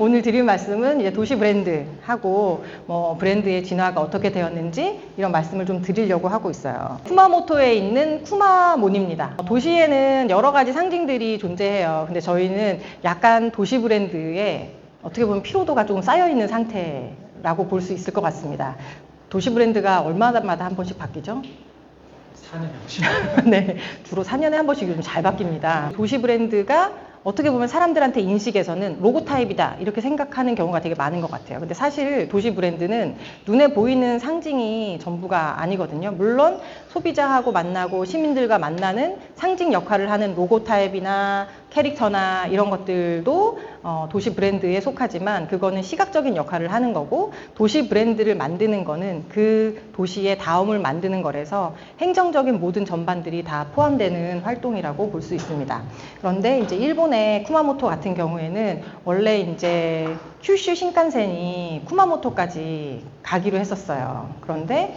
오늘 드릴 말씀은 이제 도시 브랜드하고 뭐 브랜드의 진화가 어떻게 되었는지 이런 말씀을 좀 드리려고 하고 있어요. 쿠마모토에 있는 쿠마몬입니다. 도시에는 여러 가지 상징들이 존재해요. 근데 저희는 약간 도시 브랜드에 어떻게 보면 피로도가 조금 쌓여 있는 상태라고 볼 수 있을 것 같습니다. 도시 브랜드가 얼마마다 한 번씩 바뀌죠? 4년에 한 번씩. 네, 주로 4년에 한 번씩 요즘 잘 바뀝니다. 도시 브랜드가 어떻게 보면 사람들한테 인식에서는 로고 타입이다 이렇게 생각하는 경우가 되게 많은 것 같아요. 근데 사실 도시 브랜드는 눈에 보이는 상징이 전부가 아니거든요. 물론 소비자하고 만나고 시민들과 만나는 상징 역할을 하는 로고 타입이나 캐릭터나 이런 것들도 도시 브랜드에 속하지만 그거는 시각적인 역할을 하는 거고, 도시 브랜드를 만드는 거는 그 도시의 다움을 만드는 거라서 행정적인 모든 전반들이 다 포함되는 활동이라고 볼 수 있습니다. 그런데 이제 일본의 쿠마모토 같은 경우에는 원래 이제 큐슈 신칸센이 쿠마모토까지 가기로 했었어요. 그런데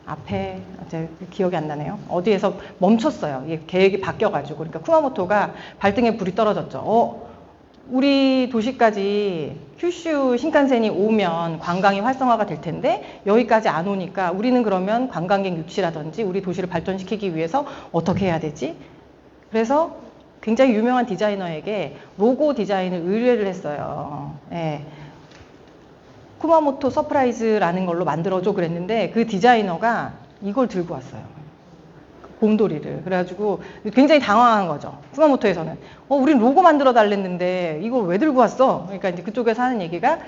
앞에 이제 기억이 안 나네요. 어디에서 멈췄어요. 이게 계획이 바뀌어가지고. 그러니까 쿠마모토가 발등에 불이 떨어졌죠. 우리 도시까지 큐슈 신칸센이 오면 관광이 활성화가 될 텐데 여기까지 안 오니까 우리는 그러면 관광객 유치라든지 우리 도시를 발전시키기 위해서 어떻게 해야 되지? 그래서 굉장히 유명한 디자이너에게 로고 디자인을 의뢰를 했어요. 예. 쿠마모토 서프라이즈라는 걸로 만들어줘 그랬는데 그 디자이너가 이걸 들고 왔어요. 곰돌이를. 그래가지고 굉장히 당황한 거죠. 쿠마모토에서는. 우린 로고 만들어 달랬는데 이걸 왜 들고 왔어? 그러니까 이제 그쪽에서 하는 얘기가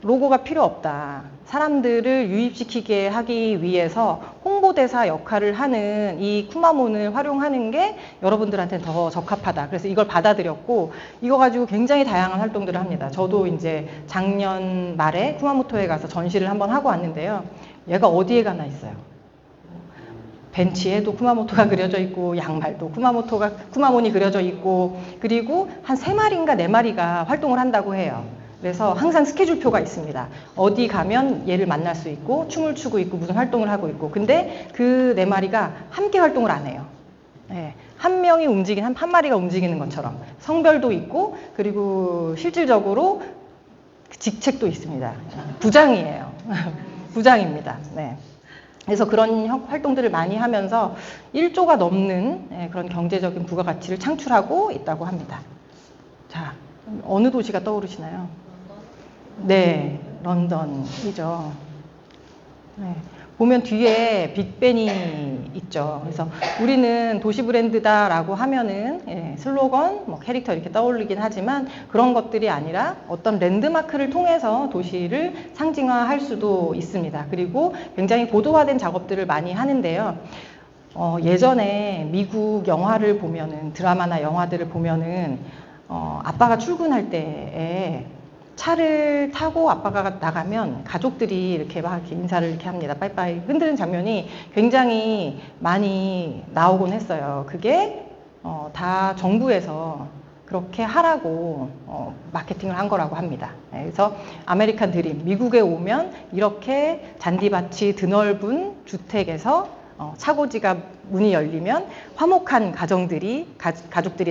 로고가 필요 없다. 사람들을 유입시키게 하기 위해서 홍보대사 역할을 하는 이 쿠마몬을 활용하는 게 여러분들한테는 더 적합하다. 그래서 이걸 받아들였고 이거 가지고 굉장히 다양한 활동들을 합니다. 저도 이제 작년 말에 쿠마모토에 가서 전시를 한번 하고 왔는데요. 얘가 어디에 가나 있어요. 벤치에도 쿠마모토가 그려져 있고 양말도 쿠마몬이 그려져 있고, 그리고 한 3마리인가 4마리가 활동을 한다고 해요. 그래서 항상 스케줄표가 있습니다. 어디 가면 얘를 만날 수 있고 춤을 추고 있고 무슨 활동을 하고 있고. 근데 그 4마리가 함께 활동을 안 해요. 네, 한 명이 한 마리가 움직이는 것처럼 성별도 있고, 그리고 실질적으로 직책도 있습니다. 부장이에요. 부장입니다. 네. 그래서 그런 활동들을 많이 하면서 1조가 넘는 그런 경제적인 부가가치를 창출하고 있다고 합니다. 자, 어느 도시가 떠오르시나요? 네, 런던이죠. 네. 보면 뒤에 빅벤이 있죠. 그래서 우리는 도시 브랜드다라고 하면은 슬로건, 캐릭터 이렇게 떠올리긴 하지만 그런 것들이 아니라 어떤 랜드마크를 통해서 도시를 상징화할 수도 있습니다. 그리고 굉장히 고도화된 작업들을 많이 하는데요. 예전에 미국 영화를 보면은, 드라마나 영화들을 보면은 아빠가 출근할 때에 차를 타고 아빠가 나가면 가족들이 이렇게 막 인사를 이렇게 합니다. 빠이빠이 흔드는 장면이 굉장히 많이 나오곤 했어요. 그게 다 정부에서 그렇게 하라고 마케팅을 한 거라고 합니다. 그래서 아메리칸 드림, 미국에 오면 이렇게 잔디밭이 드넓은 주택에서 차고지가 문이 열리면 화목한 가족들이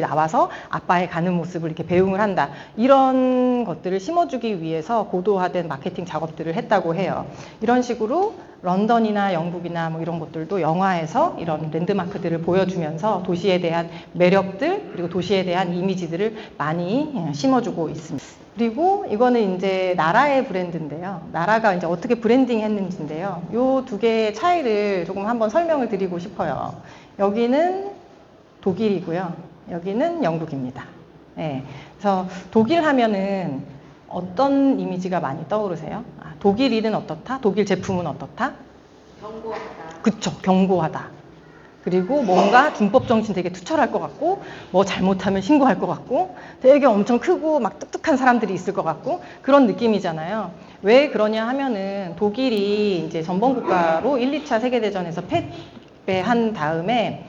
나와서 아빠의 가는 모습을 이렇게 배웅을 한다. 이런 것들을 심어주기 위해서 고도화된 마케팅 작업들을 했다고 해요. 이런 식으로 런던이나 영국이나 이런 것들도 영화에서 이런 랜드마크들을 보여주면서 도시에 대한 매력들, 그리고 도시에 대한 이미지들을 많이 심어주고 있습니다. 그리고 이거는 이제 나라의 브랜드인데요. 나라가 이제 어떻게 브랜딩 했는지인데요. 요 두 개의 차이를 조금 한번 설명을 드리고 싶어요. 여기는 독일이고요. 여기는 영국입니다. 네. 그래서 독일 하면은 어떤 이미지가 많이 떠오르세요? 독일인은 어떻다? 독일 제품은 어떻다? 견고하다. 그쵸, 견고하다. 그리고 뭔가 준법 정신 되게 투철할 것 같고, 뭐 잘못하면 신고할 것 같고, 되게 엄청 크고 막 똑똑한 사람들이 있을 것 같고, 그런 느낌이잖아요. 왜 그러냐 하면은 독일이 이제 전범국가로 1, 2차 세계대전에서 패배한 다음에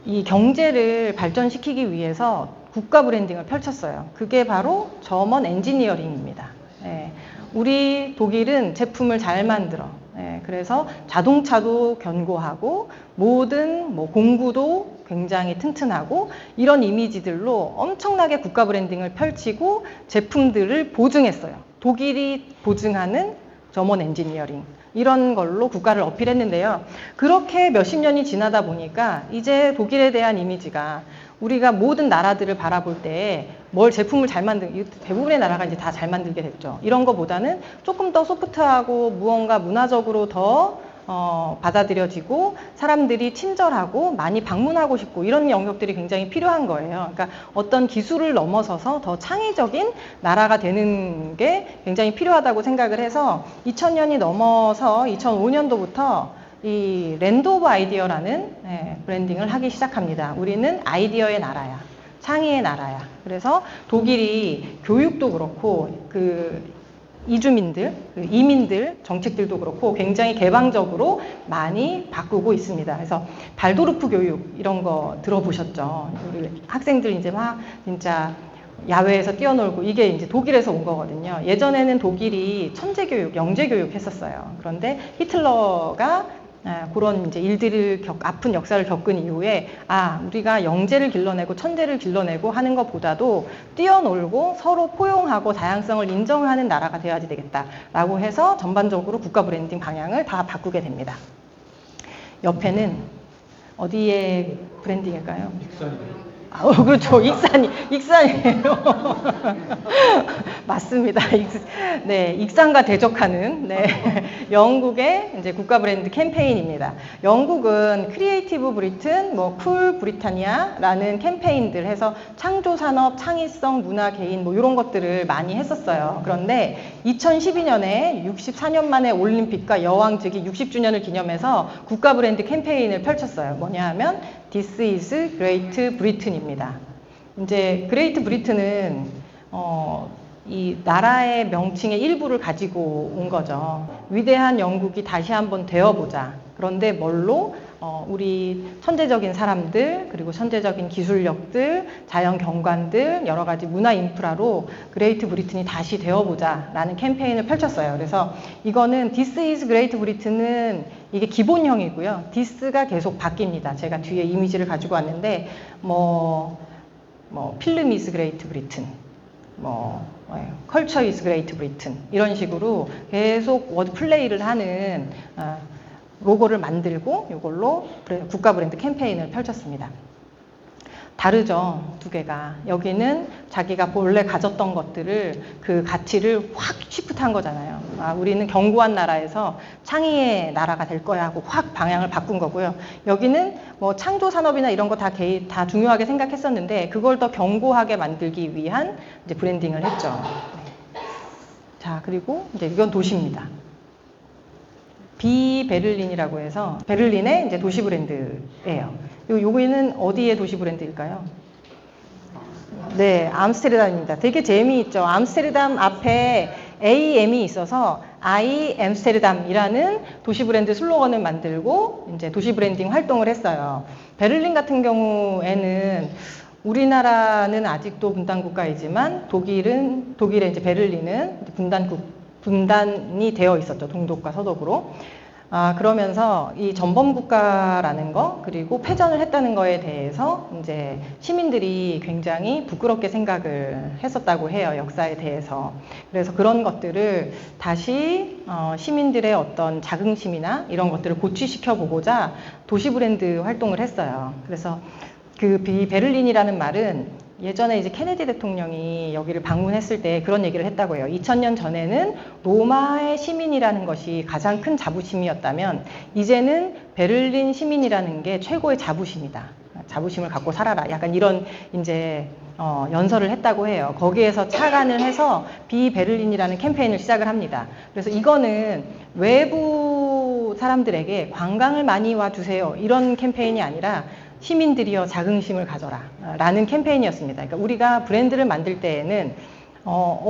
이 경제를 발전시키기 위해서 국가 브랜딩을 펼쳤어요. 그게 바로 저먼 엔지니어링입니다. 네. 우리 독일은 제품을 잘 만들어. 그래서 자동차도 견고하고 모든 공구도 굉장히 튼튼하고 이런 이미지들로 엄청나게 국가 브랜딩을 펼치고 제품들을 보증했어요. 독일이 보증하는 저먼 엔지니어링 이런 걸로 국가를 어필했는데요. 그렇게 몇십 년이 지나다 보니까 이제 독일에 대한 이미지가 우리가 모든 나라들을 바라볼 때 뭘 제품을 잘 대부분의 나라가 이제 다 잘 만들게 됐죠. 이런 거보다는 조금 더 소프트하고 무언가 문화적으로 더 받아들여지고 사람들이 친절하고 많이 방문하고 싶고 이런 영역들이 굉장히 필요한 거예요. 그러니까 어떤 기술을 넘어서서 더 창의적인 나라가 되는 게 굉장히 필요하다고 생각을 해서 2000년이 넘어서 2005년도부터 이 랜드 오브 아이디어라는 브랜딩을 하기 시작합니다. 우리는 아이디어의 나라야. 창의의 나라야. 그래서 독일이 교육도 그렇고 이주민들, 이민들 정책들도 그렇고 굉장히 개방적으로 많이 바꾸고 있습니다. 그래서 발도르프 교육 이런 거 들어보셨죠? 우리 학생들 이제 막 진짜 야외에서 뛰어놀고 이게 이제 독일에서 온 거거든요. 예전에는 독일이 천재 교육, 영재 교육 했었어요. 그런데 히틀러가 그런 이제 아픈 역사를 겪은 이후에 우리가 영재를 길러내고 천재를 길러내고 하는 것보다도 뛰어놀고 서로 포용하고 다양성을 인정하는 나라가 되어야지 되겠다라고 해서 전반적으로 국가 브랜딩 방향을 다 바꾸게 됩니다. 옆에는 어디의 브랜딩일까요? 그렇죠. 익산이에요. 맞습니다. 네, 익산과 대적하는 영국의 이제 국가 브랜드 캠페인입니다. 영국은 크리에이티브 브리튼, 쿨 브리타니아라는 캠페인들 해서 창조 산업, 창의성, 문화 개인 이런 것들을 많이 했었어요. 그런데 2012년에 64년 만에 올림픽과 여왕 즉위 60주년을 기념해서 국가 브랜드 캠페인을 펼쳤어요. 뭐냐 하면 This is Great Britain입니다. 이제 Great Britain은 이 나라의 명칭의 일부를 가지고 온 거죠. 위대한 영국이 다시 한번 되어보자. 그런데 뭘로? 우리 천재적인 사람들, 그리고 천재적인 기술력들, 자연 경관들, 여러 가지 문화 인프라로 그레이트 브리튼이 다시 되어보자 라는 캠페인을 펼쳤어요. 그래서 이거는 This is Great Britain은 이게 기본형이고요. This가 계속 바뀝니다. 제가 뒤에 이미지를 가지고 왔는데 필름 is Great Britain, 컬처 is Great Britain 이런 식으로 계속 워드 플레이를 하는 로고를 만들고 이걸로 국가 브랜드 캠페인을 펼쳤습니다. 다르죠, 두 개가. 여기는 자기가 본래 가졌던 것들을 그 가치를 확 시프트한 거잖아요. 우리는 견고한 나라에서 창의의 나라가 될 거야 하고 확 방향을 바꾼 거고요. 여기는 창조 산업이나 이런 거 다 중요하게 생각했었는데 그걸 더 견고하게 만들기 위한 이제 브랜딩을 했죠. 자, 그리고 이제 이건 도시입니다. 비베를린이라고 해서 베를린의 이제 도시 브랜드예요. 여기는 어디의 도시 브랜드일까요? 네, 암스테르담입니다. 되게 재미있죠. 암스테르담 앞에 AM이 있어서 I 엠스테르담이라는 도시 브랜드 슬로건을 만들고 이제 도시 브랜딩 활동을 했어요. 베를린 같은 경우에는 우리나라는 아직도 분단 국가이지만 독일의 이제 베를린은 분단이 되어 있었죠. 동독과 서독으로. 그러면서 이 전범 국가라는 거, 그리고 패전을 했다는 거에 대해서 이제 시민들이 굉장히 부끄럽게 생각을 했었다고 해요. 역사에 대해서. 그래서 그런 것들을 다시 시민들의 어떤 자긍심이나 이런 것들을 고취시켜 보고자 도시 브랜드 활동을 했어요. 그래서 그 베를린이라는 말은 예전에 이제 케네디 대통령이 여기를 방문했을 때 그런 얘기를 했다고 해요. 2000년 전에는 로마의 시민이라는 것이 가장 큰 자부심이었다면 이제는 베를린 시민이라는 게 최고의 자부심이다. 자부심을 갖고 살아라. 약간 이런 이제 연설을 했다고 해요. 거기에서 착안을 해서 비베를린이라는 캠페인을 시작을 합니다. 그래서 이거는 외부 사람들에게 관광을 많이 와주세요. 이런 캠페인이 아니라 시민들이여 자긍심을 가져라 라는 캠페인이었습니다. 그러니까 우리가 브랜드를 만들 때에는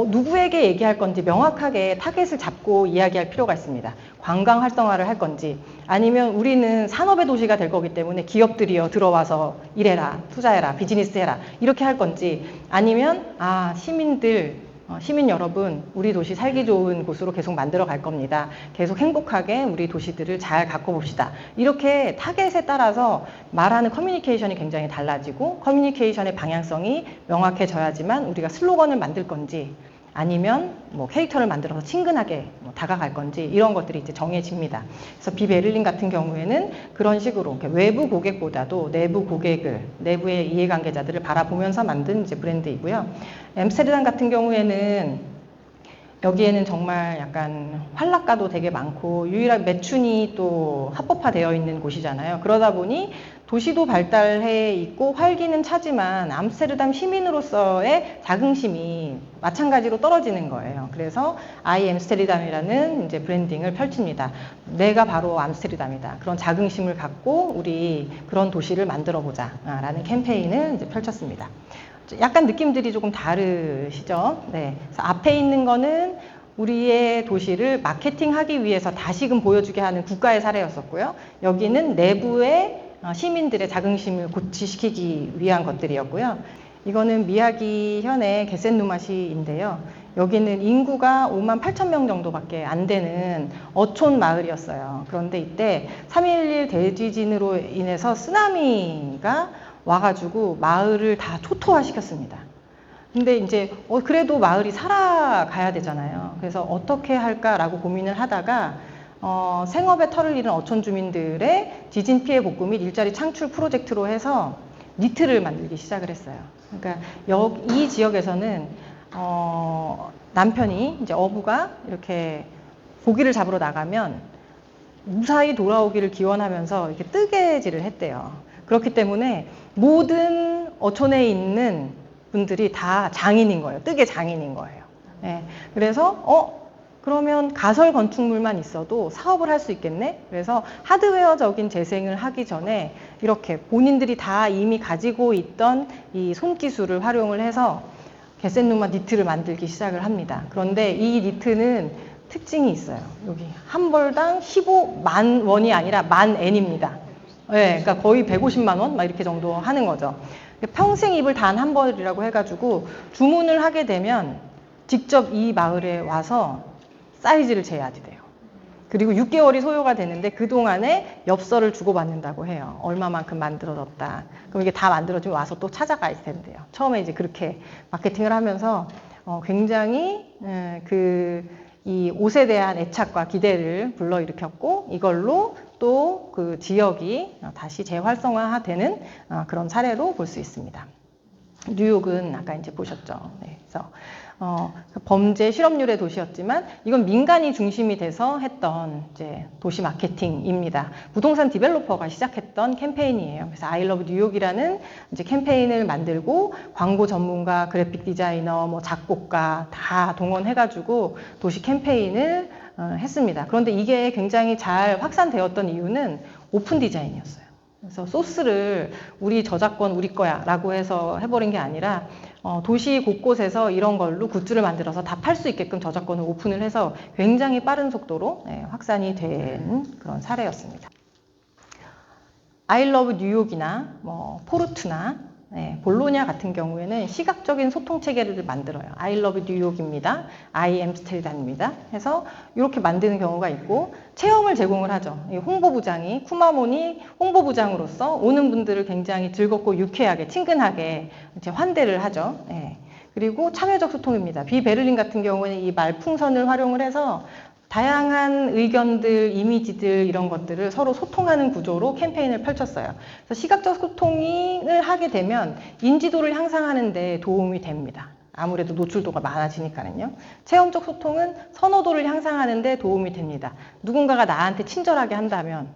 누구에게 얘기할 건지 명확하게 타겟을 잡고 이야기할 필요가 있습니다. 관광 활성화를 할 건지 아니면 우리는 산업의 도시가 될 거기 때문에 기업들이여 들어와서 일해라, 투자해라, 비즈니스 해라 이렇게 할 건지 아니면 시민들 시민 여러분, 우리 도시 살기 좋은 곳으로 계속 만들어 갈 겁니다. 계속 행복하게 우리 도시들을 잘 가꿔 봅시다. 이렇게 타겟에 따라서 말하는 커뮤니케이션이 굉장히 달라지고 커뮤니케이션의 방향성이 명확해져야지만 우리가 슬로건을 만들 건지 아니면 뭐 캐릭터를 만들어서 친근하게 다가갈 건지 이런 것들이 이제 정해집니다. 그래서 비베를린 같은 경우에는 그런 식으로 외부 고객보다도 내부 고객을, 내부의 이해관계자들을 바라보면서 만든 이제 브랜드이고요. 엠스테르담 같은 경우에는 여기에는 정말 약간 활락가도 되게 많고 유일하게 매춘이 또 합법화되어 있는 곳이잖아요. 그러다 보니 도시도 발달해 있고 활기는 차지만 암스테르담 시민으로서의 자긍심이 마찬가지로 떨어지는 거예요. 그래서 I 엠스테르담이라는 이제 브랜딩을 펼칩니다. 내가 바로 암스테르담이다. 그런 자긍심을 갖고 우리 그런 도시를 만들어 보자라는 캠페인을 이제 펼쳤습니다. 약간 느낌들이 조금 다르시죠? 네. 그래서 앞에 있는 거는 우리의 도시를 마케팅하기 위해서 다시금 보여주게 하는 국가의 사례였었고요. 여기는 내부의 시민들의 자긍심을 고취시키기 위한 것들이었고요. 이거는 미야기 현의 게센누마시인데요. 여기는 인구가 5만 8천 명 정도밖에 안 되는 어촌 마을이었어요. 그런데 이때 3.11 대지진으로 인해서 쓰나미가 와가지고 마을을 다 초토화시켰습니다. 근데 이제 그래도 마을이 살아가야 되잖아요. 그래서 어떻게 할까라고 고민을 하다가 생업의 털을 잃은 어촌 주민들의 지진 피해 복구 및 일자리 창출 프로젝트로 해서 니트를 만들기 시작을 했어요. 그러니까 이 지역에서는 남편이 이제 어부가 이렇게 고기를 잡으러 나가면 무사히 돌아오기를 기원하면서 이렇게 뜨개질을 했대요. 그렇기 때문에 모든 어촌에 있는 분들이 다 장인인 거예요. 뜨개 장인인 거예요. 네. 그래서 그러면 가설 건축물만 있어도 사업을 할 수 있겠네? 그래서 하드웨어적인 재생을 하기 전에 이렇게 본인들이 다 이미 가지고 있던 이 손기술을 활용을 해서 게센누마 니트를 만들기 시작을 합니다. 그런데 이 니트는 특징이 있어요. 여기 한 벌당 15만 원이 아니라 10,000엔입니다. 네, 그러니까 거의 150만 원 막 이렇게 정도 하는 거죠. 평생 입을 단 한 벌이라고 해가지고 주문을 하게 되면 직접 이 마을에 와서 사이즈를 재야지 돼요. 그리고 6개월이 소요가 되는데 그동안에 엽서를 주고받는다고 해요. 얼마만큼 만들어졌다. 그럼 이게 다 만들어지면 와서 또 찾아가 있을 텐데요. 처음에 이제 그렇게 마케팅을 하면서 굉장히 이 옷에 대한 애착과 기대를 불러일으켰고 이걸로 또 그 지역이 다시 재활성화되는 그런 사례로 볼 수 있습니다. 뉴욕은 아까 이제 보셨죠. 네, 그래서 범죄 실업률의 도시였지만 이건 민간이 중심이 돼서 했던 이제 도시 마케팅입니다. 부동산 디벨로퍼가 시작했던 캠페인이에요. 그래서 I love 뉴욕이라는 이제 캠페인을 만들고 광고 전문가, 그래픽 디자이너, 뭐 작곡가 다 동원해가지고 도시 캠페인을 했습니다. 그런데 이게 굉장히 잘 확산되었던 이유는 오픈 디자인이었어요. 그래서 소스를 우리 저작권 우리 거야 라고 해서 해버린 게 아니라 도시 곳곳에서 이런 걸로 굿즈를 만들어서 다 팔 수 있게끔 저작권을 오픈을 해서 굉장히 빠른 속도로 확산이 된 그런 사례였습니다. I love 뉴욕이나 뭐 포르투나 볼로냐 같은 경우에는 시각적인 소통 체계를 만들어요. I love 뉴욕입니다. I 엠스테르담입니다. 해서 이렇게 만드는 경우가 있고 체험을 제공을 하죠. 홍보부장이 쿠마몬이 홍보부장으로서 오는 분들을 굉장히 즐겁고 유쾌하게 친근하게 이제 환대를 하죠. 그리고 참여적 소통입니다. 비베를린 같은 경우에는 이 말풍선을 활용을 해서 다양한 의견들, 이미지들 이런 것들을 서로 소통하는 구조로 캠페인을 펼쳤어요. 그래서 시각적 소통을 하게 되면 인지도를 향상하는 데 도움이 됩니다. 아무래도 노출도가 많아지니까는요. 체험적 소통은 선호도를 향상하는 데 도움이 됩니다. 누군가가 나한테 친절하게 한다면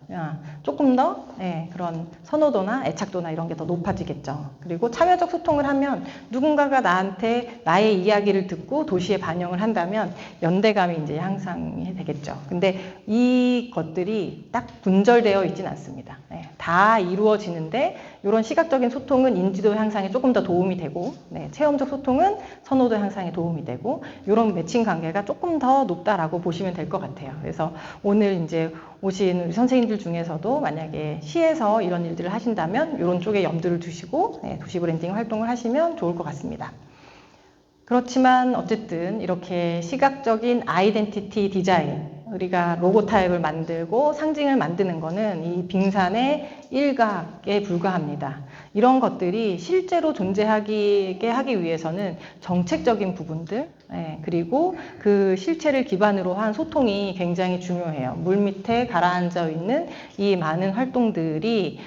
조금 더 그런 선호도나 애착도나 이런 게 더 높아지겠죠. 그리고 참여적 소통을 하면 누군가가 나한테 나의 이야기를 듣고 도시에 반영을 한다면 연대감이 이제 향상이 되겠죠. 근데 이 것들이 딱 분절되어 있진 않습니다. 다 이루어지는데 이런 시각적인 소통은 인지도 향상에 조금 더 도움이 되고 체험적 소통은 선호도 향상에 도움이 되고 이런 매칭 관계가 조금 더 높다라고 보시면 될 것 같아요. 그래서 오늘 이제 오신 우리 선생님들 중에서도 만약에 시에서 이런 일들을 하신다면 이런 쪽에 염두를 두시고 도시 브랜딩 활동을 하시면 좋을 것 같습니다. 그렇지만 어쨌든 이렇게 시각적인 아이덴티티 디자인, 우리가 로고 타입을 만들고 상징을 만드는 거는 이 빙산의 일각에 불과합니다. 이런 것들이 실제로 존재하게 하기 위해서는 정책적인 부분들, 그리고 그 실체를 기반으로 한 소통이 굉장히 중요해요. 물 밑에 가라앉아 있는 이 많은 활동들이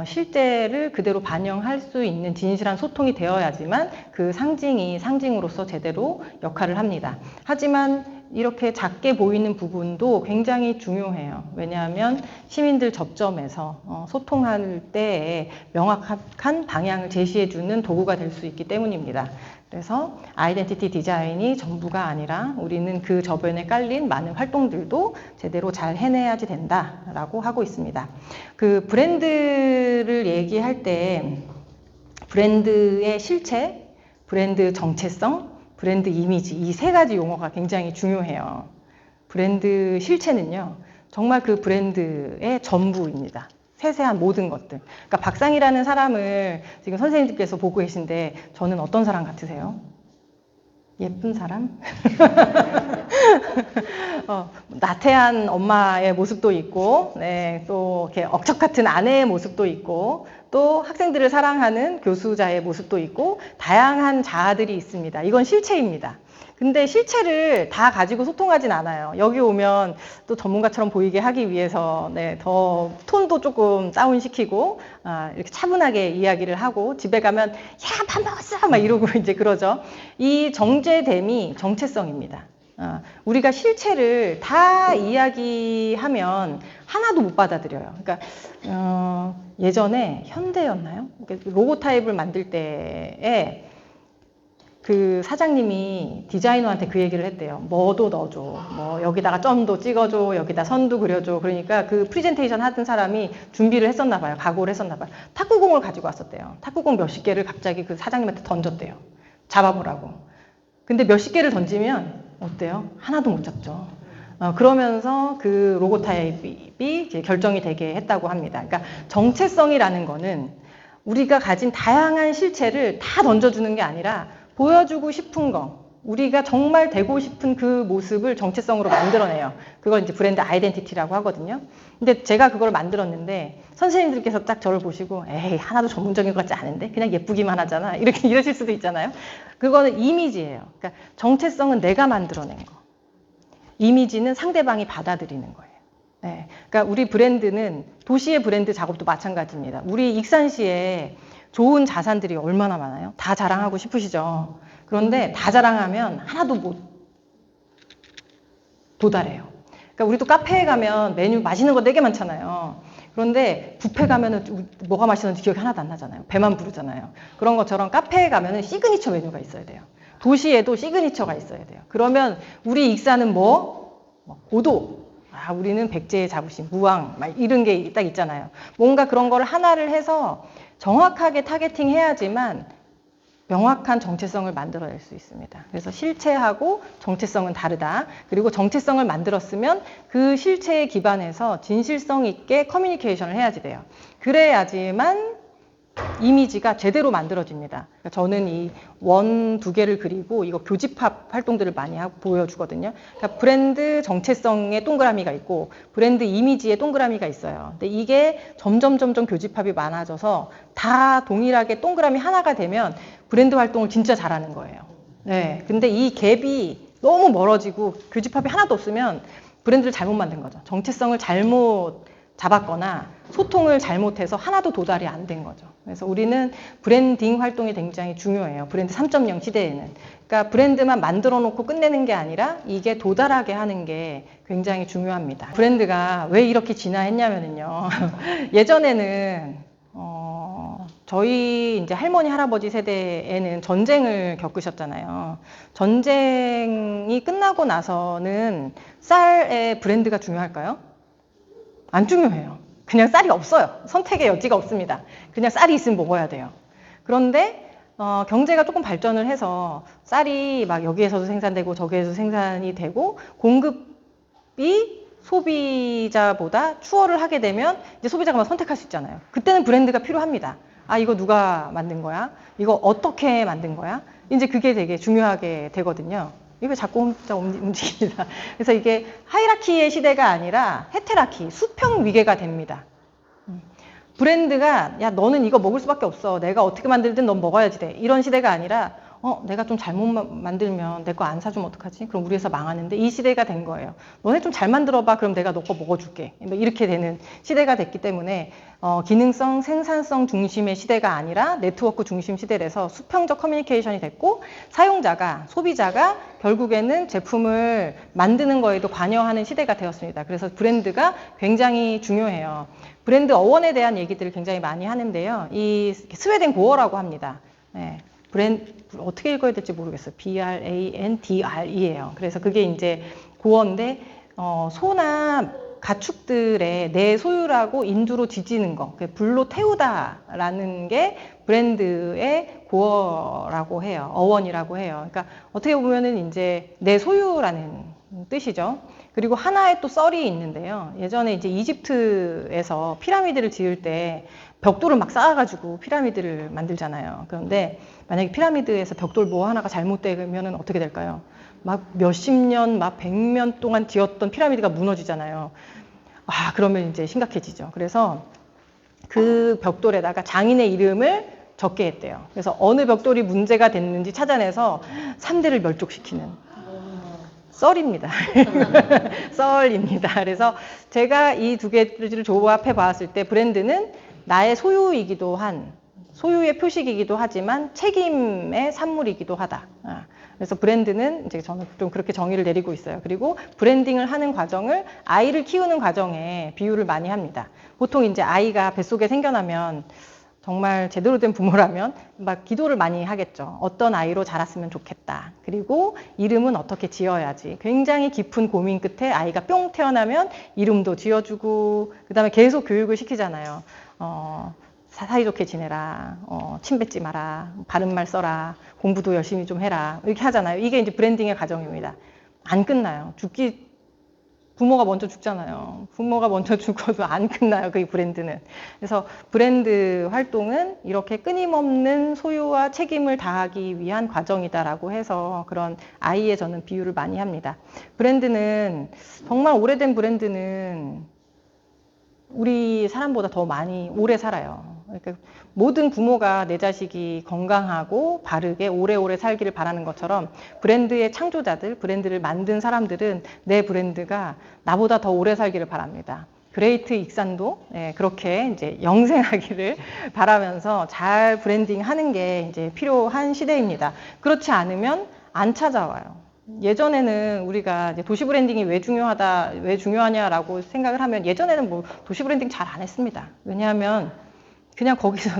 실제를 그대로 반영할 수 있는 진실한 소통이 되어야지만 그 상징이 상징으로서 제대로 역할을 합니다. 하지만 이렇게 작게 보이는 부분도 굉장히 중요해요. 왜냐하면 시민들 접점에서 소통할 때에 명확한 방향을 제시해주는 도구가 될 수 있기 때문입니다. 그래서 아이덴티티 디자인이 전부가 아니라 우리는 그 저변에 깔린 많은 활동들도 제대로 잘 해내야지 된다라고 하고 있습니다. 그 브랜드를 얘기할 때 브랜드의 실체, 브랜드 정체성, 브랜드 이미지, 이 세 가지 용어가 굉장히 중요해요. 브랜드 실체는요, 정말 그 브랜드의 전부입니다. 세세한 모든 것들. 그러니까 박상이라는 사람을 지금 선생님들께서 보고 계신데 저는 어떤 사람 같으세요? 예쁜 사람? 나태한 엄마의 모습도 있고, 네, 또 이렇게 억척 같은 아내의 모습도 있고, 또 학생들을 사랑하는 교수자의 모습도 있고, 다양한 자아들이 있습니다. 이건 실체입니다. 근데 실체를 다 가지고 소통하진 않아요. 여기 오면 또 전문가처럼 보이게 하기 위해서 더 톤도 조금 다운시키고 이렇게 차분하게 이야기를 하고 집에 가면 야, 밥 먹었어! 막 이러고 이제 그러죠. 이 정제됨이 정체성입니다. 우리가 실체를 다 이야기하면 하나도 못 받아들여요. 그러니까 예전에 현대였나요? 로고 타입을 만들 때에 그 사장님이 디자이너한테 그 얘기를 했대요. 뭐도 넣어줘. 뭐 여기다가 점도 찍어줘. 여기다 선도 그려줘. 그러니까 그 프리젠테이션 하던 사람이 준비를 했었나 봐요. 각오를 했었나 봐요. 탁구공을 가지고 왔었대요. 탁구공 몇십 개를 갑자기 그 사장님한테 던졌대요. 잡아보라고. 근데 몇십 개를 던지면 어때요? 하나도 못 잡죠. 그러면서 그 로고 타입이 결정이 되게 했다고 합니다. 그러니까 정체성이라는 거는 우리가 가진 다양한 실체를 다 던져주는 게 아니라 보여주고 싶은 거, 우리가 정말 되고 싶은 그 모습을 정체성으로 만들어내요. 그걸 이제 브랜드 아이덴티티라고 하거든요. 근데 제가 그걸 만들었는데 선생님들께서 딱 저를 보시고 에이 하나도 전문적인 것 같지 않은데 그냥 예쁘기만 하잖아 이렇게 이러실 수도 있잖아요. 그거는 이미지예요. 그러니까 정체성은 내가 만들어낸 거, 이미지는 상대방이 받아들이는 거예요. 네. 그러니까 우리 브랜드는 도시의 브랜드 작업도 마찬가지입니다. 우리 익산시에 좋은 자산들이 얼마나 많아요? 다 자랑하고 싶으시죠? 그런데 다 자랑하면 하나도 못 도달해요. 그러니까 우리도 카페에 가면 메뉴 맛있는 거 되게 많잖아요. 그런데 뷔페 가면은 뭐가 맛있는지 기억이 하나도 안 나잖아요. 배만 부르잖아요. 그런 것처럼 카페에 가면은 시그니처 메뉴가 있어야 돼요. 도시에도 시그니처가 있어야 돼요. 그러면 우리 익산은 고도. 우리는 백제의 자부심, 무왕, 막 이런 게 딱 있잖아요. 뭔가 그런 거를 하나를 해서 정확하게 타겟팅 해야지만 명확한 정체성을 만들어낼 수 있습니다. 그래서 실체하고 정체성은 다르다. 그리고 정체성을 만들었으면 그 실체에 기반해서 진실성 있게 커뮤니케이션을 해야지 돼요. 그래야지만 이미지가 제대로 만들어집니다. 그러니까 저는 이 원 2개를 그리고 이거 교집합 활동들을 많이 하고 보여주거든요. 그러니까 브랜드 정체성의 동그라미가 있고 브랜드 이미지의 동그라미가 있어요. 근데 이게 점점 교집합이 많아져서 다 동일하게 동그라미 하나가 되면 브랜드 활동을 진짜 잘하는 거예요. 네. 근데 이 갭이 너무 멀어지고 교집합이 하나도 없으면 브랜드를 잘못 만든 거죠. 정체성을 잘못 잡았거나 소통을 잘못해서 하나도 도달이 안 된 거죠. 그래서 우리는 브랜딩 활동이 굉장히 중요해요. 브랜드 3.0 시대에는. 그러니까 브랜드만 만들어 놓고 끝내는 게 아니라 이게 도달하게 하는 게 굉장히 중요합니다. 브랜드가 왜 이렇게 진화했냐면요. 예전에는 저희 이제 할머니 할아버지 세대에는 전쟁을 겪으셨잖아요. 전쟁이 끝나고 나서는 쌀의 브랜드가 중요할까요? 안 중요해요. 그냥 쌀이 없어요. 선택의 여지가 없습니다. 그냥 쌀이 있으면 먹어야 돼요. 그런데 경제가 조금 발전을 해서 쌀이 막 여기에서도 생산되고 저기에서 생산이 되고 공급이 소비자보다 추월을 하게 되면 이제 소비자가 막 선택할 수 있잖아요. 그때는 브랜드가 필요합니다. 아, 이거 누가 만든 거야? 이거 어떻게 만든 거야? 이제 그게 되게 중요하게 되거든요. 이거 자꾸 혼자 움직입니다. 그래서 이게 하이라키의 시대가 아니라 헤테라키, 수평 위계가 됩니다. 브랜드가 야 너는 이거 먹을 수밖에 없어. 내가 어떻게 만들든 넌 먹어야지 돼. 이런 시대가 아니라 내가 좀 잘못 만들면 내 거 안 사주면 어떡하지? 그럼 우리 회사 망하는데 이 시대가 된 거예요. 너네 좀 잘 만들어봐. 그럼 내가 너 거 먹어줄게. 이렇게 되는 시대가 됐기 때문에 기능성, 생산성 중심의 시대가 아니라 네트워크 중심 시대라서 수평적 커뮤니케이션이 됐고 사용자가, 소비자가 결국에는 제품을 만드는 거에도 관여하는 시대가 되었습니다. 그래서 브랜드가 굉장히 중요해요. 브랜드 어원에 대한 얘기들을 굉장히 많이 하는데요. 이 스웨덴 고어라고 합니다. 네. 어떻게 읽어야 될지 모르겠어요. BRANDR이에요. 그래서 그게 이제 고어인데, 소나 가축들의 내 소유라고 인두로 뒤지는 거, 불로 태우다라는 게 브랜드의 고어라고 해요. 어원이라고 해요. 그러니까 어떻게 보면은 이제 내 소유라는 뜻이죠. 그리고 하나의 또 썰이 있는데요. 예전에 이제 이집트에서 피라미드를 지을 때 벽돌을 막 쌓아가지고 피라미드를 만들잖아요. 그런데 만약에 피라미드에서 벽돌 뭐 하나가 잘못되면은 어떻게 될까요? 막 몇십 년, 막 100년 동안 지었던 피라미드가 무너지잖아요. 아, 그러면 이제 심각해지죠. 그래서 그 벽돌에다가 장인의 이름을 적게 했대요. 그래서 어느 벽돌이 문제가 됐는지 찾아내서 3대를 멸족시키는 썰입니다. 썰입니다. 그래서 제가 이 두 개를 조합해 봤을 때 브랜드는 나의 소유이기도 한, 소유의 표식이기도 하지만 책임의 산물이기도 하다. 그래서 브랜드는 이제 저는 좀 그렇게 정의를 내리고 있어요. 그리고 브랜딩을 하는 과정을 아이를 키우는 과정에 비유를 많이 합니다. 보통 이제 아이가 뱃속에 생겨나면 정말 제대로 된 부모라면 막 기도를 많이 하겠죠. 어떤 아이로 자랐으면 좋겠다. 그리고 이름은 어떻게 지어야지. 굉장히 깊은 고민 끝에 아이가 뿅 태어나면 이름도 지어주고 그다음에 계속 교육을 시키잖아요. 사이좋게 지내라. 침 뱉지 마라. 바른 말 써라. 공부도 열심히 좀 해라. 이렇게 하잖아요. 이게 이제 브랜딩의 과정입니다. 안 끝나요. 부모가 먼저 죽잖아요. 부모가 먼저 죽어도 안 끝나요. 그 브랜드는. 그래서 브랜드 활동은 이렇게 끊임없는 소유와 책임을 다하기 위한 과정이다라고 해서 그런 아이의 저는 비유를 많이 합니다. 브랜드는 정말 오래된 브랜드는 우리 사람보다 더 많이 오래 살아요. 그러니까 모든 부모가 내 자식이 건강하고 바르게 오래오래 살기를 바라는 것처럼 브랜드의 창조자들, 브랜드를 만든 사람들은 내 브랜드가 나보다 더 오래 살기를 바랍니다. 그레이트 익산도 그렇게 이제 영생하기를 바라면서 잘 브랜딩 하는 게 이제 필요한 시대입니다. 그렇지 않으면 안 찾아와요. 예전에는 우리가 이제 도시 브랜딩이 왜 중요하냐라고 생각을 하면 예전에는 뭐 도시 브랜딩 잘 안 했습니다. 왜냐하면 그냥 거기서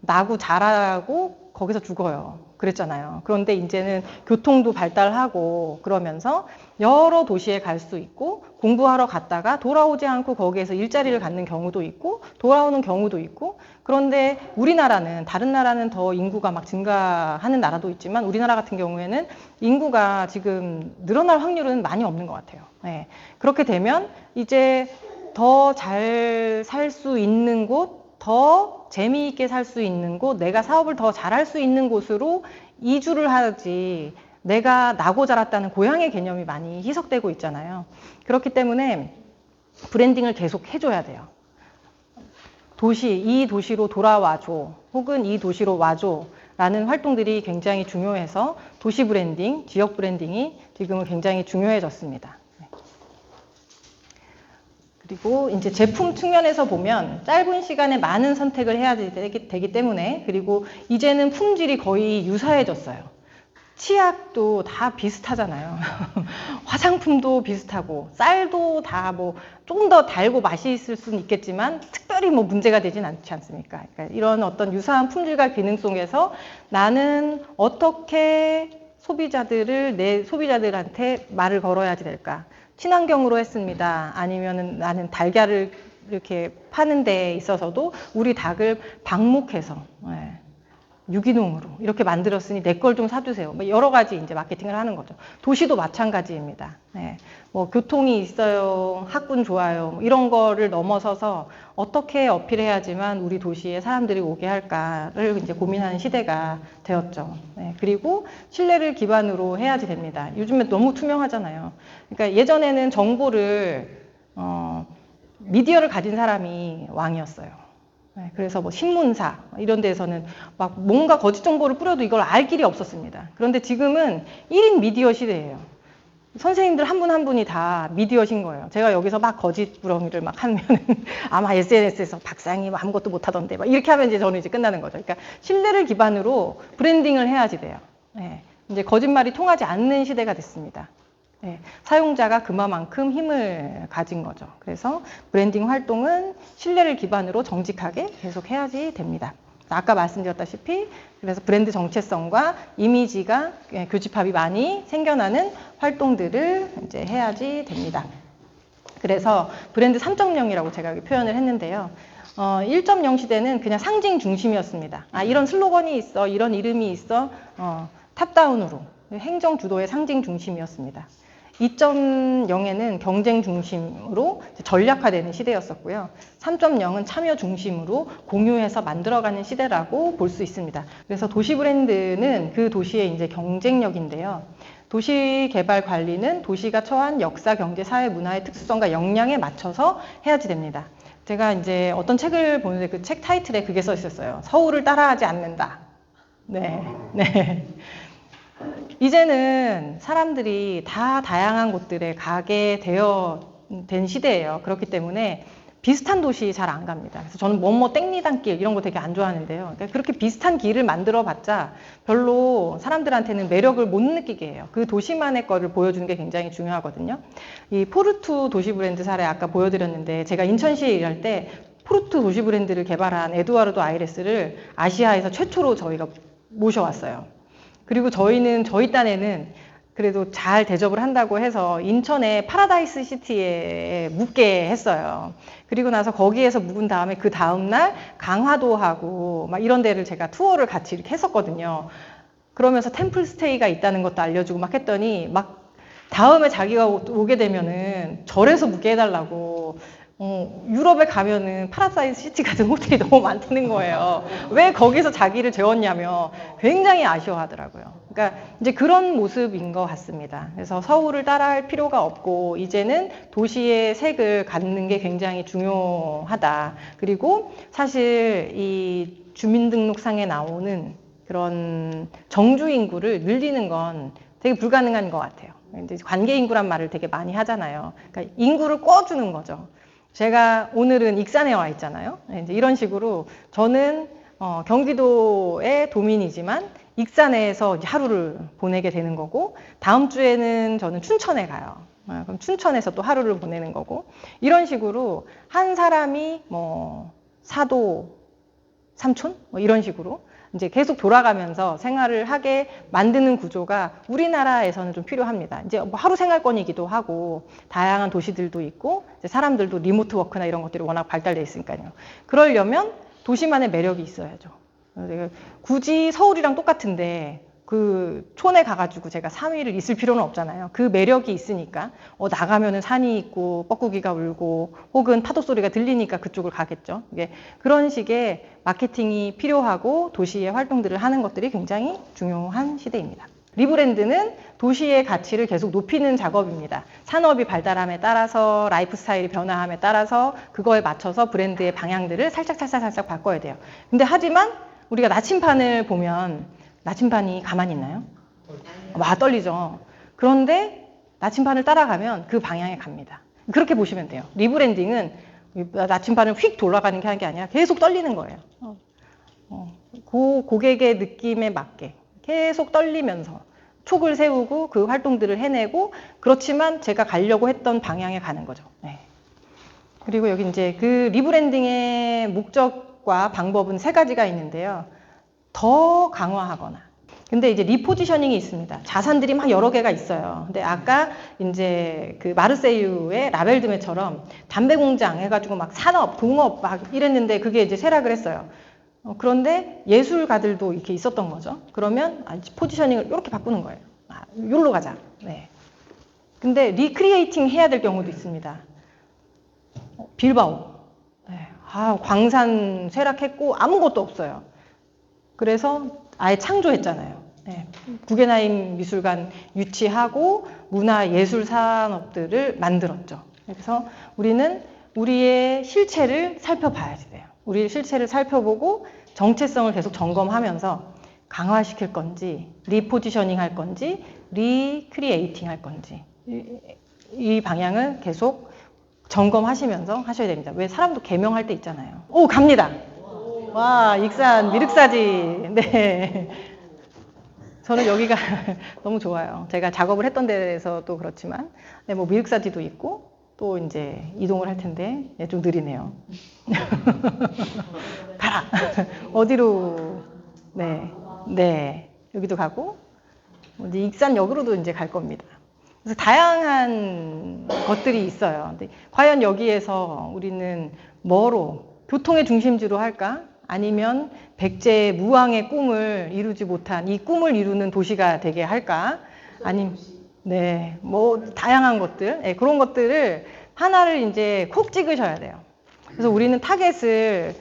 나고 자라고 거기서 죽어요. 그랬잖아요. 그런데 이제는 교통도 발달하고 그러면서 여러 도시에 갈 수 있고 공부하러 갔다가 돌아오지 않고 거기에서 일자리를 갖는 경우도 있고 돌아오는 경우도 있고 그런데 우리나라는 다른 나라는 더 인구가 막 증가하는 나라도 있지만 우리나라 같은 경우에는 인구가 지금 늘어날 확률은 많이 없는 것 같아요. 네. 그렇게 되면 이제 더 잘 살 수 있는 곳 더 재미있게 살 수 있는 곳, 내가 사업을 더 잘할 수 있는 곳으로 이주를 하지 내가 나고 자랐다는 고향의 개념이 많이 희석되고 있잖아요. 그렇기 때문에 브랜딩을 계속 해줘야 돼요. 이 도시로 돌아와줘 혹은 이 도시로 와줘 라는 활동들이 굉장히 중요해서 도시 브랜딩, 지역 브랜딩이 지금은 굉장히 중요해졌습니다. 그리고 이제 제품 측면에서 보면 짧은 시간에 많은 선택을 해야 되기 때문에 그리고 이제는 품질이 거의 유사해졌어요. 치약도 다 비슷하잖아요. 화장품도 비슷하고 쌀도 다 뭐 조금 더 달고 맛이 있을 수는 있겠지만 특별히 뭐 문제가 되진 않지 않습니까? 그러니까 이런 어떤 유사한 품질과 기능 속에서 나는 어떻게 내 소비자들한테 말을 걸어야지 될까? 친환경으로 했습니다. 아니면은 나는 달걀을 이렇게 파는 데 있어서도 우리 닭을 방목해서 유기농으로 이렇게 만들었으니 내 걸 좀 사주세요. 뭐 여러 가지 이제 마케팅을 하는 거죠. 도시도 마찬가지입니다. 네. 뭐 교통이 있어요, 학군 좋아요, 뭐 이런 거를 넘어서서 어떻게 어필해야지만 우리 도시에 사람들이 오게 할까를 이제 고민하는 시대가 되었죠. 네. 그리고 신뢰를 기반으로 해야지 됩니다. 요즘에 너무 투명하잖아요. 그러니까 예전에는 정보를 미디어를 가진 사람이 왕이었어요. 네, 그래서 뭐 신문사 이런 데서는 막 뭔가 거짓 정보를 뿌려도 이걸 알 길이 없었습니다. 그런데 지금은 1인 미디어 시대예요. 선생님들 한 분 한 분이 다 미디어신 거예요. 제가 여기서 막 거짓 부렁이를 막 하면은 아마 SNS에서 박사님 아무것도 못하던데 막 이렇게 하면 이제 저는 이제 끝나는 거죠. 그러니까 신뢰를 기반으로 브랜딩을 해야지 돼요. 네, 이제 거짓말이 통하지 않는 시대가 됐습니다. 네, 사용자가 그만큼 힘을 가진 거죠. 그래서 브랜딩 활동은 신뢰를 기반으로 정직하게 계속 해야지 됩니다. 아까 말씀드렸다시피 그래서 브랜드 정체성과 이미지가 교집합이 많이 생겨나는 활동들을 이제 해야지 됩니다. 그래서 브랜드 3.0이라고 제가 여기 표현을 했는데요. 1.0 시대는 그냥 상징 중심이었습니다. 아, 이런 슬로건이 있어, 이런 이름이 있어, 탑다운으로 행정 주도의 상징 중심이었습니다. 2.0에는 경쟁 중심으로 전략화되는 시대였었고요. 3.0은 참여 중심으로 공유해서 만들어가는 시대라고 볼 수 있습니다. 그래서 도시 브랜드는 그 도시의 이제 경쟁력인데요. 도시 개발 관리는 도시가 처한 역사, 경제, 사회, 문화의 특수성과 역량에 맞춰서 해야지 됩니다. 제가 이제 어떤 책을 보는데 그 책 타이틀에 그게 써 있었어요. 서울을 따라하지 않는다. 네, 네. 이제는 사람들이 다 다양한 곳들에 가게 된 시대예요. 그렇기 때문에 비슷한 도시 잘 안 갑니다. 그래서 저는 뭐뭐 땡리단길 이런 거 되게 안 좋아하는데요. 그러니까 그렇게 비슷한 길을 만들어 봤자 별로 사람들한테는 매력을 못 느끼게 해요. 그 도시만의 거를 보여주는 게 굉장히 중요하거든요. 이 포르투 도시 브랜드 사례 아까 보여드렸는데 제가 인천시에 일할 때 포르투 도시 브랜드를 개발한 에두아르도 아이레스를 아시아에서 최초로 저희가 모셔왔어요. 그리고 저희 딴에는 그래도 잘 대접을 한다고 해서 인천의 파라다이스 시티에 묵게 했어요. 그리고 나서 거기에서 묵은 다음에 그 다음날 강화도하고 막 이런 데를 제가 투어를 같이 이렇게 했었거든요. 그러면서 템플 스테이가 있다는 것도 알려주고 막 했더니 막 다음에 자기가 오게 되면은 절에서 묵게 해달라고 유럽에 가면은 파라다이스 시티 같은 호텔이 너무 많다는 거예요. 왜 거기서 자기를 재웠냐며 굉장히 아쉬워하더라고요. 그러니까 이제 그런 모습인 것 같습니다. 그래서 서울을 따라할 필요가 없고 이제는 도시의 색을 갖는 게 굉장히 중요하다. 그리고 사실 이 주민등록상에 나오는 그런 정주 인구를 늘리는 건 되게 불가능한 것 같아요. 이제 관계 인구란 말을 되게 많이 하잖아요. 그러니까 인구를 꿔주는 거죠. 제가 오늘은 익산에 와 있잖아요. 이제 이런 식으로 저는 경기도의 도민이지만 익산에서 하루를 보내게 되는 거고 다음 주에는 저는 춘천에 가요. 그럼 춘천에서 또 하루를 보내는 거고 이런 식으로 한 사람이 뭐 사도, 삼촌 뭐 이런 식으로 이제 계속 돌아가면서 생활을 하게 만드는 구조가 우리나라에서는 좀 필요합니다. 이제 뭐 하루 생활권이기도 하고 다양한 도시들도 있고 이제 사람들도 리모트 워크나 이런 것들이 워낙 발달돼 있으니까요. 그러려면 도시만의 매력이 있어야죠. 굳이 서울이랑 똑같은데 그 촌에 가가지고 제가 3일을 있을 필요는 없잖아요. 그 매력이 있으니까 나가면은 산이 있고 뻐꾸기가 울고 혹은 파도 소리가 들리니까 그쪽을 가겠죠. 이게 그런 식의 마케팅이 필요하고 도시의 활동들을 하는 것들이 굉장히 중요한 시대입니다. 리브랜드는 도시의 가치를 계속 높이는 작업입니다. 산업이 발달함에 따라서 라이프 스타일이 변화함에 따라서 그거에 맞춰서 브랜드의 방향들을 살짝 바꿔야 돼요. 근데 하지만 우리가 나침반을 보면 나침반이 가만히 있나요? 와, 떨리죠. 그런데 나침반을 따라가면 그 방향에 갑니다. 그렇게 보시면 돼요. 리브랜딩은 나침반을 휙 돌아가는 게 하는 게 아니라 계속 떨리는 거예요. 고객의 느낌에 맞게 계속 떨리면서 촉을 세우고 그 활동들을 해내고 그렇지만 제가 가려고 했던 방향에 가는 거죠. 네. 그리고 여기 이제 그 리브랜딩의 목적과 방법은 3가지가 있는데요. 더 강화하거나. 근데 이제 리포지셔닝이 있습니다. 자산들이 막 여러 개가 있어요. 근데 아까 이제 그 마르세유의 라벨드메처럼 담배 공장 해가지고 막 산업, 동업 막 이랬는데 그게 이제 쇠락을 했어요. 그런데 예술가들도 이렇게 있었던 거죠. 그러면 포지셔닝을 이렇게 바꾸는 거예요. 여기로 가자. 네. 근데 리크리에이팅 해야 될 경우도 있습니다. 빌바오. 네. 광산 쇠락했고 아무것도 없어요. 그래서 아예 창조했잖아요. 네. 구겐하임 미술관 유치하고 문화예술 산업들을 만들었죠. 그래서 우리는 우리의 실체를 살펴봐야 돼요. 우리의 실체를 살펴보고 정체성을 계속 점검하면서 강화시킬 건지, 리포지셔닝 할 건지, 리크리에이팅 할 건지 이 방향을 계속 점검하시면서 하셔야 됩니다. 왜 사람도 개명할 때 있잖아요. 오, 갑니다. 와, 익산 미륵사지. 네. 저는 여기가 너무 좋아요. 제가 작업을 했던 데에서도 그렇지만, 네, 뭐 미륵사지도 있고, 또 이제 이동을 할 텐데, 네, 좀 느리네요. 가라! 어디로? 네. 네. 여기도 가고, 이제 익산역으로도 이제 갈 겁니다. 그래서 다양한 것들이 있어요. 근데 과연 여기에서 우리는 뭐로, 교통의 중심지로 할까? 아니면 백제 무왕의 꿈을 이루지 못한 이 꿈을 이루는 도시가 되게 할까? 아니면, 네, 뭐, 다양한 것들, 네, 그런 것들을 하나를 이제 콕 찍으셔야 돼요. 그래서 우리는 타겟을,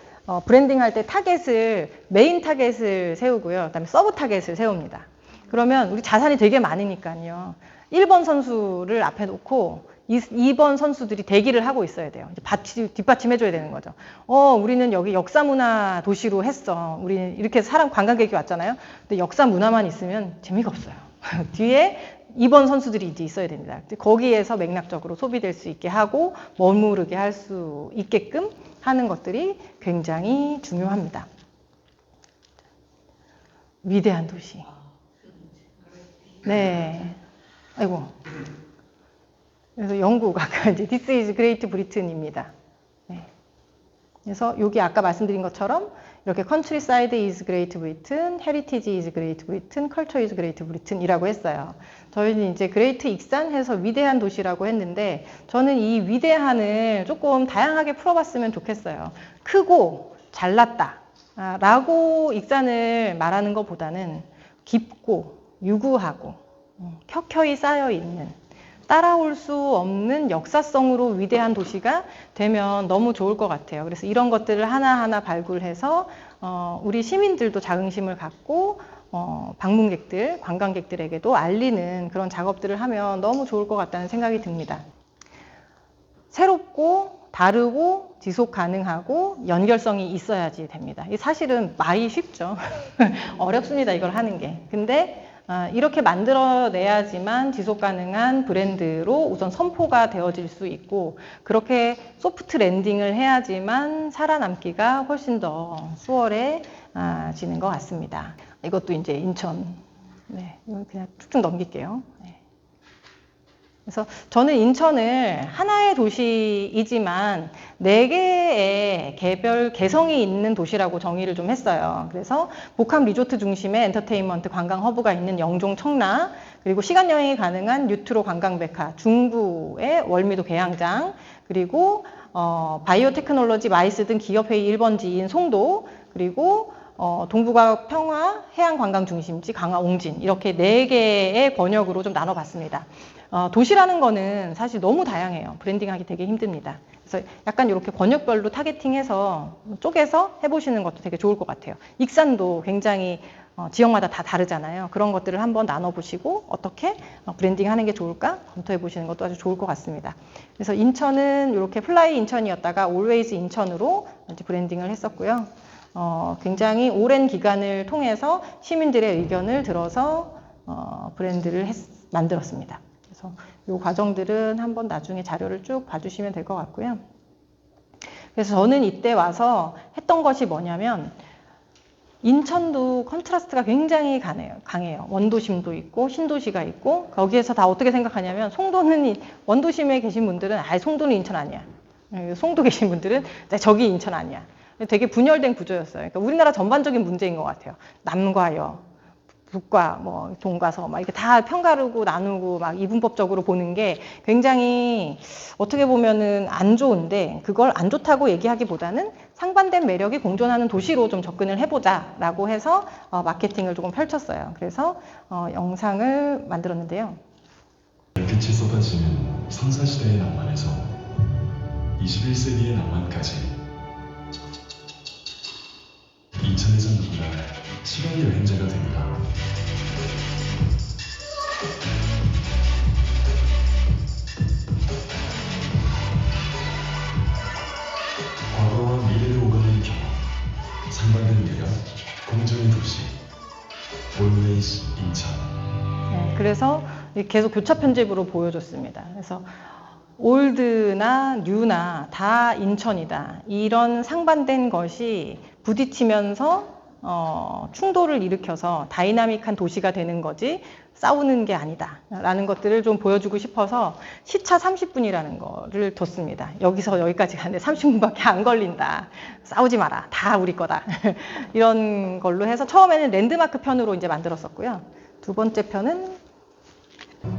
브랜딩 할 때 타겟을, 메인 타겟을 세우고요. 그 다음에 서브 타겟을 세웁니다. 그러면 우리 자산이 되게 많으니까요. 1번 선수를 앞에 놓고 2번 선수들이 대기를 하고 있어야 돼요. 이제 뒷받침해줘야 되는 거죠. 우리는 여기 역사문화 도시로 했어. 우리 이렇게 사람 관광객이 왔잖아요. 근데 역사문화만 있으면 재미가 없어요. 뒤에 2번 선수들이 이제 있어야 됩니다. 거기에서 맥락적으로 소비될 수 있게 하고 머무르게 할 수 있게끔 하는 것들이 굉장히 중요합니다. 위대한 도시. 네. 아이고. 그래서 영국, 아까 이제 This is Great Britain입니다. 네. 그래서 여기 아까 말씀드린 것처럼 이렇게 Countryside is Great Britain, Heritage is Great Britain, Culture is Great Britain 이라고 했어요. 저희는 이제 Great 익산 해서 위대한 도시라고 했는데 저는 이 위대한을 조금 다양하게 풀어봤으면 좋겠어요. 크고 잘났다 라고 익산을 말하는 것보다는 깊고 유구하고 켜켜이 쌓여있는 따라올 수 없는 역사성으로 위대한 도시가 되면 너무 좋을 것 같아요. 그래서 이런 것들을 하나하나 발굴해서 우리 시민들도 자긍심을 갖고 방문객들, 관광객들에게도 알리는 그런 작업들을 하면 너무 좋을 것 같다는 생각이 듭니다. 새롭고 다르고 지속 가능하고 연결성이 있어야지 됩니다. 사실은 많이 쉽죠. 어렵습니다, 이걸 하는 게. 근데 이렇게 만들어내야지만 지속 가능한 브랜드로 우선 선포가 되어질 수 있고 그렇게 소프트 랜딩을 해야지만 살아남기가 훨씬 더 수월해지는 것 같습니다. 이것도 이제 인천. 네, 이건 그냥 쭉쭉 넘길게요. 네. 그래서 저는 인천을 하나의 도시이지만 4개의 개별 개성이 있는 도시라고 정의를 좀 했어요. 그래서 복합 리조트 중심의 엔터테인먼트 관광 허브가 있는 영종 청라, 그리고 시간 여행이 가능한 뉴트로 관광백화, 중구의 월미도 계양장, 그리고 바이오 테크놀로지 마이스 등 기업회의 1번지인 송도, 그리고 동북아 평화 해양 관광 중심지 강화 옹진 이렇게 4개의 권역으로 좀 나눠봤습니다. 도시라는 거는 사실 너무 다양해요. 브랜딩하기 되게 힘듭니다. 그래서 약간 이렇게 권역별로 타겟팅해서 쪼개서 해보시는 것도 되게 좋을 것 같아요. 익산도 굉장히 지역마다 다 다르잖아요. 그런 것들을 한번 나눠보시고 어떻게 브랜딩하는 게 좋을까 검토해보시는 것도 아주 좋을 것 같습니다. 그래서 인천은 이렇게 플라이 인천이었다가 올웨이즈 인천으로 이제 브랜딩을 했었고요. 굉장히 오랜 기간을 통해서 시민들의 의견을 들어서 브랜드를 만들었습니다. 그래서 이 과정들은 한번 나중에 자료를 쭉 봐주시면 될 것 같고요. 그래서 저는 이때 와서 했던 것이 뭐냐면 인천도 컨트라스트가 굉장히 강해요. 원도심도 있고 신도시가 있고 거기에서 다 어떻게 생각하냐면 송도는 원도심에 계신 분들은 송도는 인천 아니야. 송도 계신 분들은 저기 인천 아니야. 되게 분열된 구조였어요. 그러니까 우리나라 전반적인 문제인 것 같아요. 남과 여, 북과 뭐 동과서 막 이렇게 다 편가르고 나누고 막 이분법적으로 보는 게 굉장히 어떻게 보면은 안 좋은데, 그걸 안 좋다고 얘기하기보다는 상반된 매력이 공존하는 도시로 좀 접근을 해보자라고 해서 마케팅을 조금 펼쳤어요. 그래서 영상을 만들었는데요. 빛이 쏟아지는 성사시대의 낭만에서 21세기의 낭만까지, 인천에서 누구나 시간 여행자가 됩니다. 과거와 미래를 오가는 경험, 상반된 매력, 공정의 도시, Always 인천. 네, 그래서 계속 교차 편집으로 보여줬습니다. 그래서 올드나 뉴나 다 인천이다. 이런 상반된 것이 부딪히면서 충돌을 일으켜서 다이나믹한 도시가 되는 거지 싸우는 게 아니다 라는 것들을 좀 보여주고 싶어서 시차 30분이라는 거를 뒀습니다. 여기서 여기까지 가는데 30분밖에 안 걸린다. 싸우지 마라. 다 우리 거다. 이런 걸로 해서 처음에는 랜드마크 편으로 이제 만들었었고요. 두 번째 편은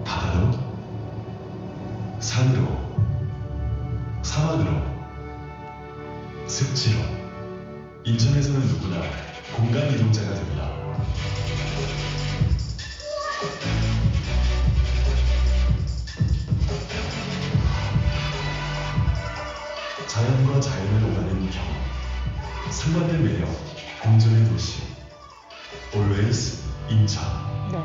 바다로, 산으로, 사막으로, 습지로, 인천에서는 누구나 공간 이동자가 됩니다. 자연과 자연을 오가는 경험, 상반된 매력, 공존의 도시, Always 인천. 네.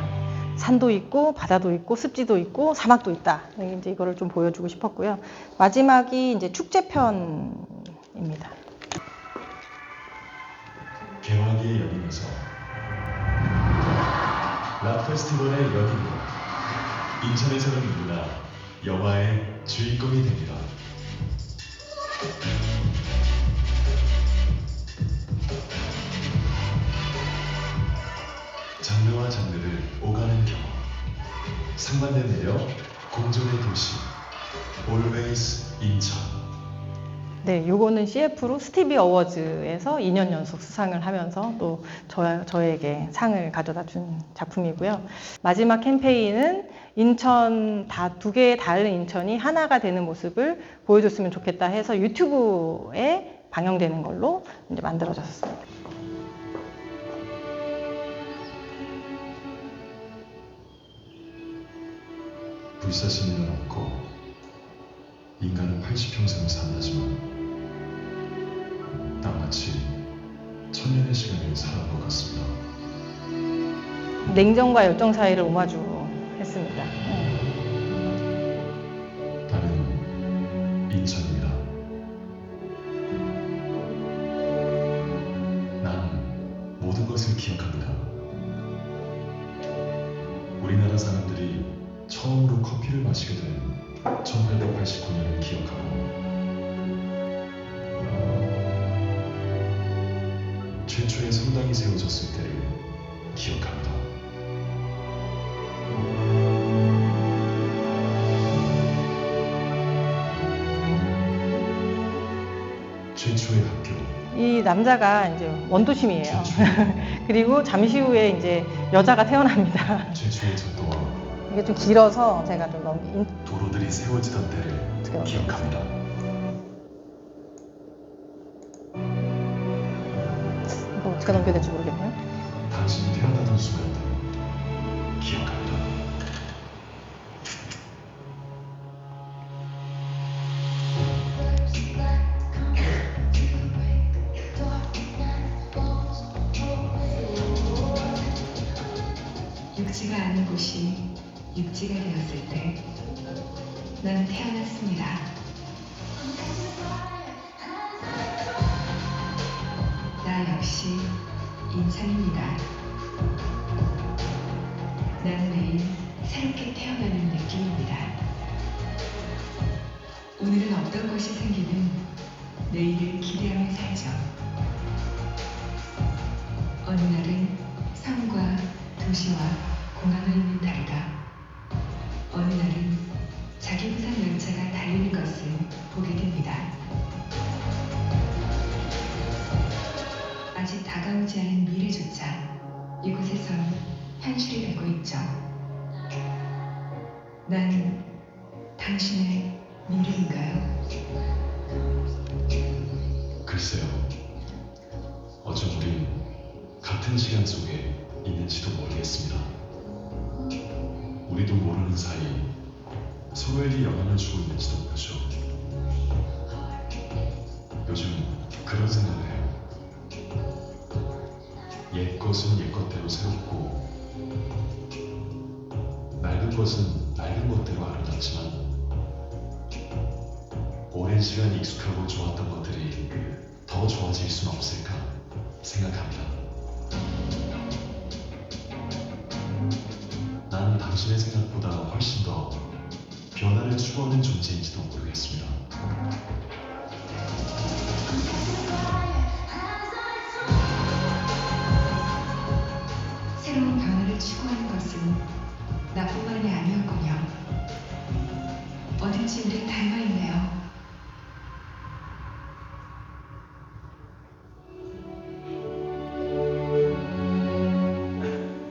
산도 있고 바다도 있고 습지도 있고 사막도 있다. 이제 이거를 좀 보여주고 싶었고요. 마지막이 이제 축제편입니다. 개화기의 연임에서 락 페스티벌의 연임으로 인천에서는 누구나 영화의 주인공이 됩니다. 장르와 장르를 오가는 경험, 상반된 매력, 공존의 도시, Always 인천. 네, 요거는 CF로 스티비 어워즈에서 2년 연속 수상을 하면서 또 저에게 상을 가져다 준 작품이고요. 마지막 캠페인은 인천 두 개의 다른 인천이 하나가 되는 모습을 보여줬으면 좋겠다 해서 유튜브에 방영되는 걸로 이제 만들어졌습니다. 불사신이는 없고 인간은 80평생을 산다지만 난 마치 천년의 시간을 살아온 것 같습니다. 냉정과 열정 사이를 오마주 했습니다. 나는 인천입니다. 난 모든 것을 기억합니다. 우리나라 사람들이 처음으로 커피를 마시게 된 1889년을 기억하고, 최초의 성당이 세워졌을 때를 기억합니다. 최초의 학교. 이 남자가 이제 원도심이에요. 최초의 그리고 잠시 후에 이제 여자가 태어납니다. 최초의 전도와 이게 좀 길어서 제가 좀 넘긴. 도로들이 세워지던 때를 기억합니다. 이거 어떻게 넘겨야 될지 모르겠네요. 당신이 태어나던 순간을 기억합니다. 육지가 아닌 곳이 육지가 되었을 때 나는 태어났습니다. 나 역시 인천입니다. 나는 매일 새롭게 태어나는 느낌입니다. 오늘은 어떤 것이 생기든 내일을 기대하며 살죠. 어느 날은 섬과 도시와 공항을 잇는 다리가, 어느 날은 자기 부산 열차가 달리는 것을 보게 됩니다. 아직 다가오지 않은 미래조차 이곳에선 현실이 되고 있죠. 난 당신의 미래인가요? 글쎄요. 어쩜 우린 같은 시간 속에 있는지도 모르겠습니다. 우리도 모르는 사이 서로에게 영향을 주고 있는지도 모르죠. 요즘 그런 생각을 해요. 옛 것은 옛 것대로 새롭고 낡은 것은 낡은 것대로 아름답지만 오랜 시간 익숙하고 좋았던 것들이 더 좋아질 수는 없을까 생각합니다. 나는 당신의 생각보다 훨씬 더 변화를 추구하는 존재인지도 모르겠습니다. 새로운 변화를 추구하는 것은 나뿐만이 아니었군요. 어딘지 우린 닮아있네요.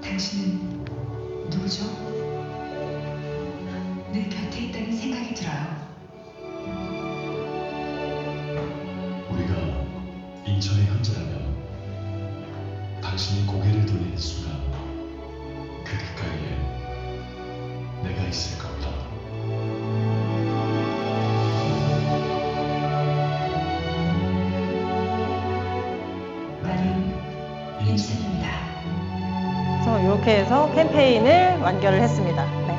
당신은 누구죠? 늘 곁에 있다는 생각이 들어요. 우리가 인천의 현재라면 당신이 고개를 돌리는 순간 그 가까이에 내가 있을 겁니다. 나는 인천입니다. 그래서 이렇게 해서 캠페인을 완결을 했습니다. 네.